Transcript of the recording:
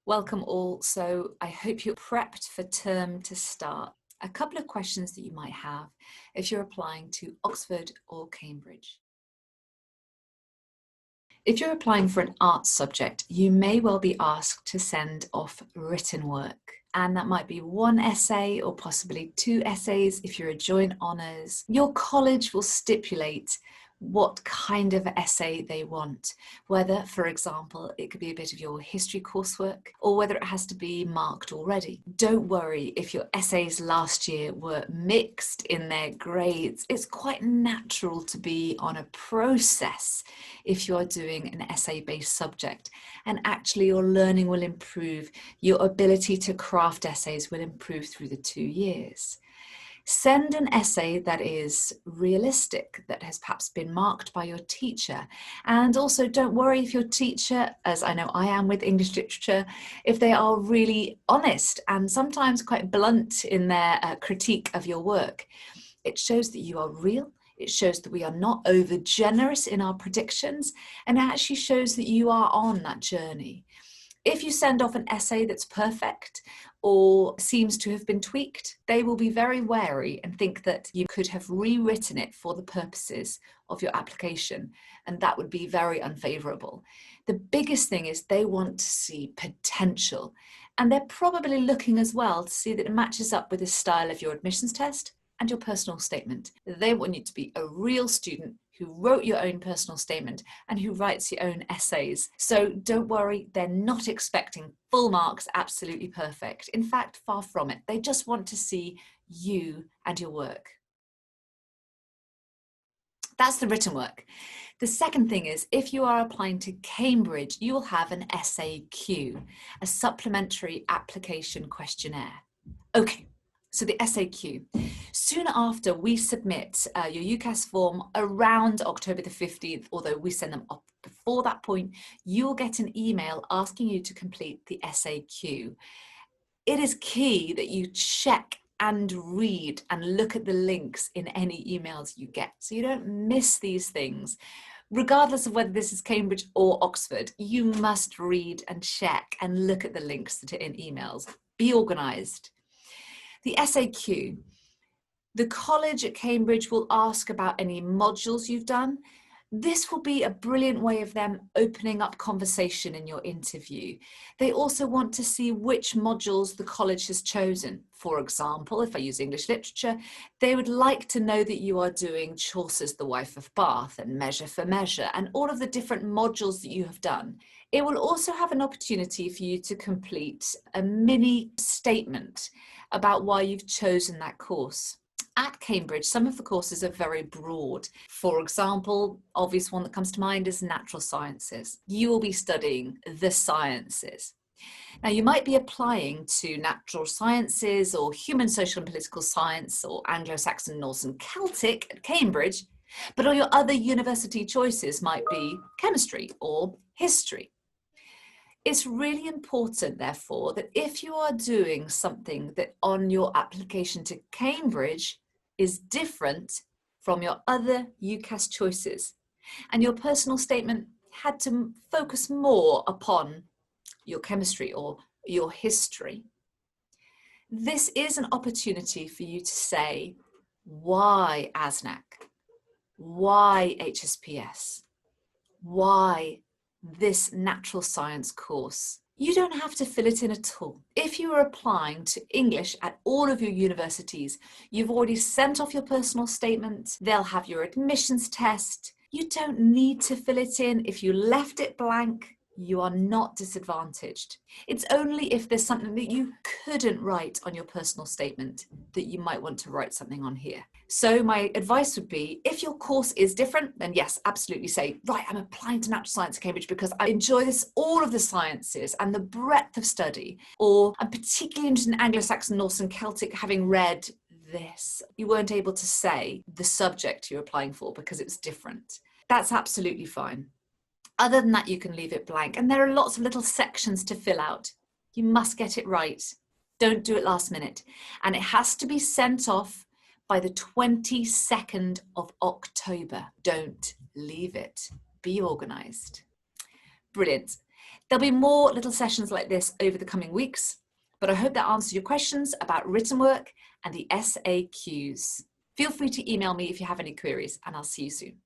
Welcome all. So I hope you're prepped for term to start. A couple of questions that you might have if you're applying to Oxford or Cambridge. If you're applying for an arts subject, you may well be asked to send off written work. And that might be one essay or possibly two essays if you're a joint honours. Your college will stipulate what kind of essay they want, whether, for example, it could be a bit of your history coursework or whether it has to be marked already. Don't worry if your essays last year were mixed in their grades. It's quite natural to be on a process if you are doing an essay-based subject, and actually your learning will improve, your ability to craft essays will improve through the 2 years. Send an essay that is realistic, that has perhaps been marked by your teacher. And also don't worry if your teacher, as I know I am with English literature, if they are really honest and sometimes quite blunt in their critique of your work. It shows that you are real. It shows that we are not over generous in our predictions, and it actually shows that you are on that journey. If you send off an essay that's perfect or seems to have been tweaked, they will be very wary and think that you could have rewritten it for the purposes of your application, and that would be very unfavourable. The biggest thing is they want to see potential, and they're probably looking as well to see that it matches up with the style of your admissions test and your personal statement. They want you to be a real student who wrote your own personal statement and who writes your own essays. So don't worry, they're not expecting full marks, absolutely perfect. In fact, far from it. They just want to see you and your work. That's the written work. The second thing is, if you are applying to Cambridge, you will have an SAQ, a supplementary application questionnaire. Okay. So the SAQ. Soon after we submit your UCAS form around October the 15th, although we send them up before that point, you will get an email asking you to complete the SAQ. It is key that you check and read and look at the links in any emails you get, so you don't miss these things. Regardless of whether this is Cambridge or Oxford, you must read and check and look at the links that are in emails. Be organised. The SAQ, the college at Cambridge will ask about any modules you've done. This will be a brilliant way of them opening up conversation in your interview. They also want to see which modules the college has chosen. For example, if I use English literature, they would like to know that you are doing Chaucer's The Wife of Bath and Measure for Measure and all of the different modules that you have done. It will also have an opportunity for you to complete a mini statement about why you've chosen that course. At Cambridge, some of the courses are very broad. For example, obvious one that comes to mind is natural sciences. You will be studying the sciences. Now, you might be applying to natural sciences or human, social and political science or Anglo-Saxon, Norse and Celtic at Cambridge, but all your other university choices might be chemistry or history. It's really important, therefore, that if you are doing something that on your application to Cambridge is different from your other UCAS choices, and your personal statement had to focus more upon your chemistry or your history, this is an opportunity for you to say, why ASNAC? Why HSPS? Why this natural science course? You don't have to fill it in at all. If you are applying to English at all of your universities, you've already sent off your personal statement, they'll have your admissions test. You don't need to fill it in. If you left it blank, you are not disadvantaged. It's only if there's something that you couldn't write on your personal statement that you might want to write something on here. So my advice would be, if your course is different, then yes, absolutely say, right, I'm applying to natural science at Cambridge because I enjoy all of the sciences and the breadth of study, or I'm particularly interested in Anglo-Saxon, Norse and Celtic, having read this. You weren't able to say the subject you're applying for because it's different. That's absolutely fine. Other than that, you can leave it blank. And there are lots of little sections to fill out. You must get it right. Don't do it last minute. And it has to be sent off by the 22nd of October. Don't leave it. Be organised. Brilliant. There'll be more little sessions like this over the coming weeks, but I hope that answers your questions about written work and the SAQs. Feel free to email me if you have any queries, and I'll see you soon.